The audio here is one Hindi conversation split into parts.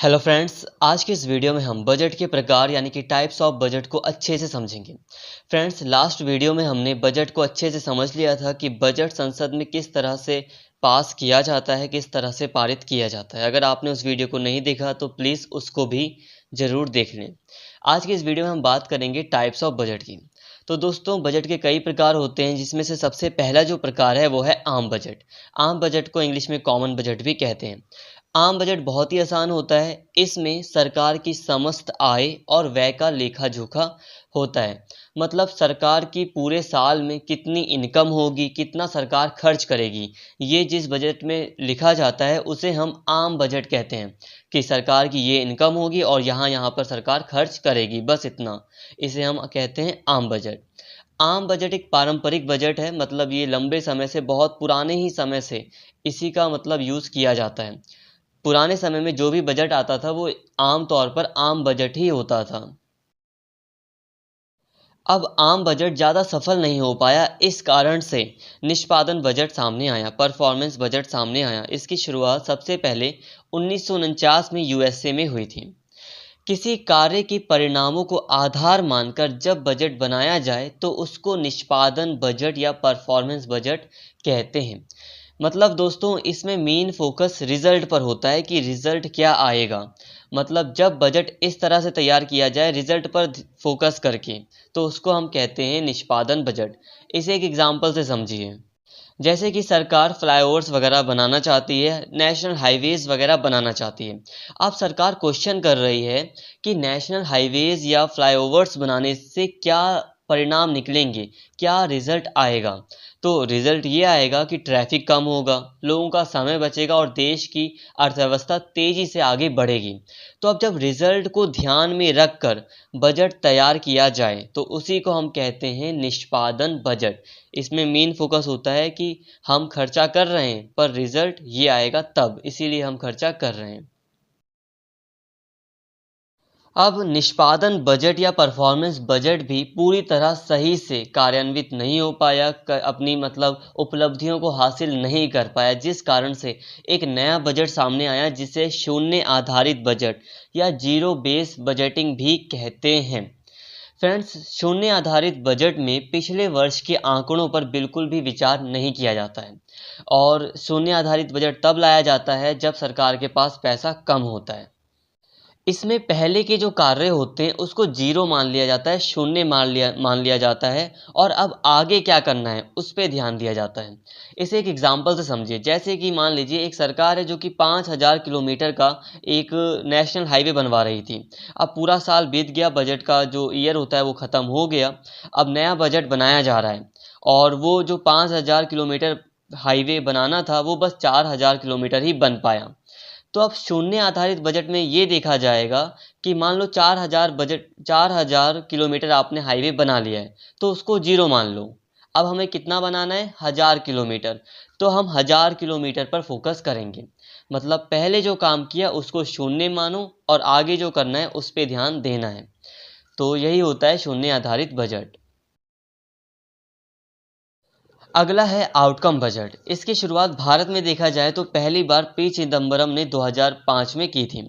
हेलो फ्रेंड्स, आज के इस वीडियो में हम बजट के प्रकार यानी कि टाइप्स ऑफ बजट को अच्छे से समझेंगे। फ्रेंड्स, लास्ट वीडियो में हमने बजट को अच्छे से समझ लिया था कि बजट संसद में किस तरह से पास किया जाता है, किस तरह से पारित किया जाता है। अगर आपने उस वीडियो को नहीं देखा तो प्लीज़ उसको भी ज़रूर देख लें। आज की इस वीडियो में हम बात करेंगे टाइप्स ऑफ बजट की। तो दोस्तों, बजट के कई प्रकार होते हैं, जिसमें से सबसे पहला जो प्रकार है वो है आम बजट। आम बजट को इंग्लिश में कॉमन बजट भी कहते हैं। आम बजट बहुत ही आसान होता है। इसमें सरकार की समस्त आय और व्यय का लेखा जोखा होता है। मतलब सरकार की पूरे साल में कितनी इनकम होगी, कितना सरकार खर्च करेगी, ये जिस बजट में लिखा जाता है उसे हम आम बजट कहते हैं कि सरकार की ये इनकम होगी और यहाँ यहाँ पर सरकार खर्च करेगी, बस इतना। इसे हम कहते हैं आम बजट। आम बजट एक पारंपरिक बजट है। मतलब ये लंबे समय से, बहुत पुराने ही समय से इसी का मतलब यूज़ किया जाता है। पुराने समय में जो भी बजट आता था वो आम तौर पर आम बजट ही होता था। अब आम बजट ज़्यादा सफल नहीं हो पाया, इस कारण से निष्पादन बजट सामने आया, परफॉर्मेंस बजट सामने आया। इसकी शुरुआत सबसे पहले 1949 में यूएसए में हुई थी। किसी कार्य के परिणामों को आधार मानकर जब बजट बनाया जाए तो उसको निष्पादन बजट या परफॉर्मेंस बजट कहते हैं। मतलब दोस्तों, इसमें मेन फोकस रिजल्ट पर होता है कि रिजल्ट क्या आएगा। मतलब जब बजट इस तरह से तैयार किया जाए रिजल्ट पर फोकस करके, तो उसको हम कहते हैं निष्पादन बजट। इसे एक एग्जांपल से समझिए। जैसे कि सरकार फ्लाईओवर्स वगैरह बनाना चाहती है, नेशनल हाईवेज वगैरह बनाना चाहती है। अब सरकार क्वेश्चन कर रही है कि नेशनल हाईवेज या फ्लाईओवर्स बनाने से क्या परिणाम निकलेंगे, क्या रिजल्ट आएगा। तो रिजल्ट ये आएगा कि ट्रैफिक कम होगा, लोगों का समय बचेगा और देश की अर्थव्यवस्था तेजी से आगे बढ़ेगी। तो अब जब रिजल्ट को ध्यान में रखकर बजट तैयार किया जाए तो उसी को हम कहते हैं निष्पादन बजट। इसमें मेन फोकस होता है कि हम खर्चा कर रहे हैं पर रिजल्ट ये आएगा तब, इसीलिए हम खर्चा कर रहे हैं। अब निष्पादन बजट या परफॉर्मेंस बजट भी पूरी तरह सही से कार्यान्वित नहीं हो पाया, अपनी मतलब उपलब्धियों को हासिल नहीं कर पाया, जिस कारण से एक नया बजट सामने आया जिसे शून्य आधारित बजट या जीरो बेस बजटिंग भी कहते हैं। फ्रेंड्स, शून्य आधारित बजट में पिछले वर्ष के आंकड़ों पर बिल्कुल भी विचार नहीं किया जाता है और शून्य आधारित बजट तब लाया जाता है जब सरकार के पास पैसा कम होता है। इसमें पहले के जो कार्य होते हैं उसको जीरो मान लिया जाता है, शून्य मान लिया जाता है और अब आगे क्या करना है उस पे ध्यान दिया जाता है। इसे एक एग्जांपल से समझिए। जैसे कि मान लीजिए एक सरकार है जो कि 5000 किलोमीटर का एक नेशनल हाईवे बनवा रही थी। अब पूरा साल बीत गया, बजट का जो ईयर होता है वो ख़त्म हो गया। अब नया बजट बनाया जा रहा है और वो जो 5000 किलोमीटर हाईवे बनाना था वो बस 4000 किलोमीटर ही बन पाया। तो अब शून्य आधारित बजट में ये देखा जाएगा कि मान लो 4000 किलोमीटर आपने हाईवे बना लिया है तो उसको जीरो मान लो। अब हमें कितना बनाना है, 1000 किलोमीटर। तो हम 1000 किलोमीटर पर फोकस करेंगे। मतलब पहले जो काम किया उसको शून्य मानो और आगे जो करना है उस पर ध्यान देना है। तो यही होता है शून्य आधारित बजट। अगला है आउटकम बजट। इसकी शुरुआत भारत में देखा जाए तो पहली बार पी चिदम्बरम ने 2005 में की थी।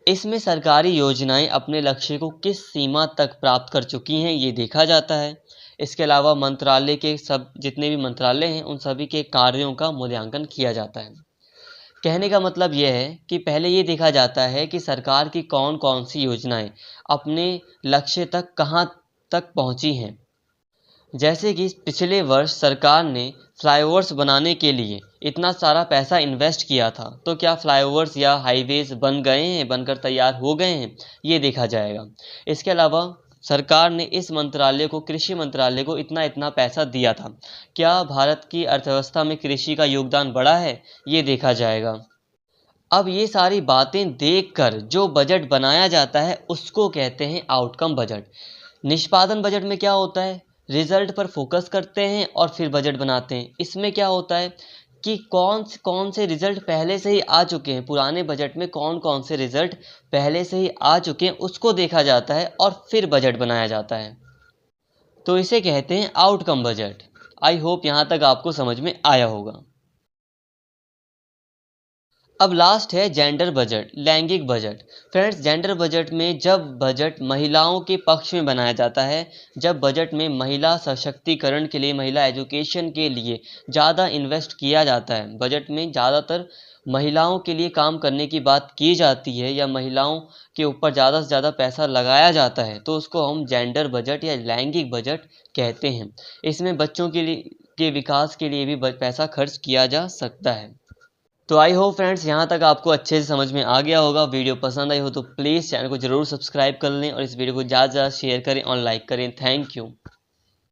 इसमें सरकारी योजनाएं अपने लक्ष्य को किस सीमा तक प्राप्त कर चुकी हैं ये देखा जाता है। इसके अलावा मंत्रालय के सब जितने भी मंत्रालय हैं उन सभी के कार्यों का मूल्यांकन किया जाता है। कहने का मतलब यह है कि पहले ये देखा जाता है कि सरकार की कौन कौन सी योजनाएं अपने लक्ष्य तक कहाँ तक पहुँची हैं। जैसे कि पिछले वर्ष सरकार ने फ्लाईओवर्स बनाने के लिए इतना सारा पैसा इन्वेस्ट किया था, तो क्या फ्लाईओवर्स या हाईवेज बन गए हैं, बनकर तैयार हो गए हैं, ये देखा जाएगा। इसके अलावा सरकार ने इस मंत्रालय को, कृषि मंत्रालय को इतना इतना पैसा दिया था, क्या भारत की अर्थव्यवस्था में कृषि का योगदान बढ़ा है, ये देखा जाएगा। अब ये सारी बातें देखकर जो बजट बनाया जाता है उसको कहते हैं आउटकम बजट। निष्पादन बजट में क्या होता है, रिजल्ट पर फोकस करते हैं और फिर बजट बनाते हैं। इसमें क्या होता है कि कौन से रिजल्ट पहले से ही आ चुके हैं, पुराने बजट में कौन कौन से रिजल्ट पहले से ही आ चुके हैं उसको देखा जाता है और फिर बजट बनाया जाता है। तो इसे कहते हैं आउटकम बजट। आई होप यहाँ तक आपको समझ में आया होगा। अब लास्ट है जेंडर बजट, लैंगिक बजट। फ्रेंड्स, जेंडर बजट में जब बजट महिलाओं के पक्ष में बनाया जाता है, जब बजट में महिला सशक्तिकरण के लिए, महिला एजुकेशन के लिए ज़्यादा इन्वेस्ट किया जाता है, बजट में ज़्यादातर महिलाओं के लिए काम करने की बात की जाती है या महिलाओं के ऊपर ज़्यादा से ज़्यादा पैसा लगाया जाता है, तो उसको हम जेंडर बजट या लैंगिक बजट कहते हैं। इसमें बच्चों के विकास के लिए भी पैसा खर्च किया जा सकता है। तो आई होप फ्रेंड्स यहाँ तक आपको अच्छे से समझ में आ गया होगा। वीडियो पसंद आई हो तो प्लीज़ चैनल को ज़रूर सब्सक्राइब कर लें और इस वीडियो को ज़्यादा से ज़्यादा शेयर करें और लाइक करें। Thank you.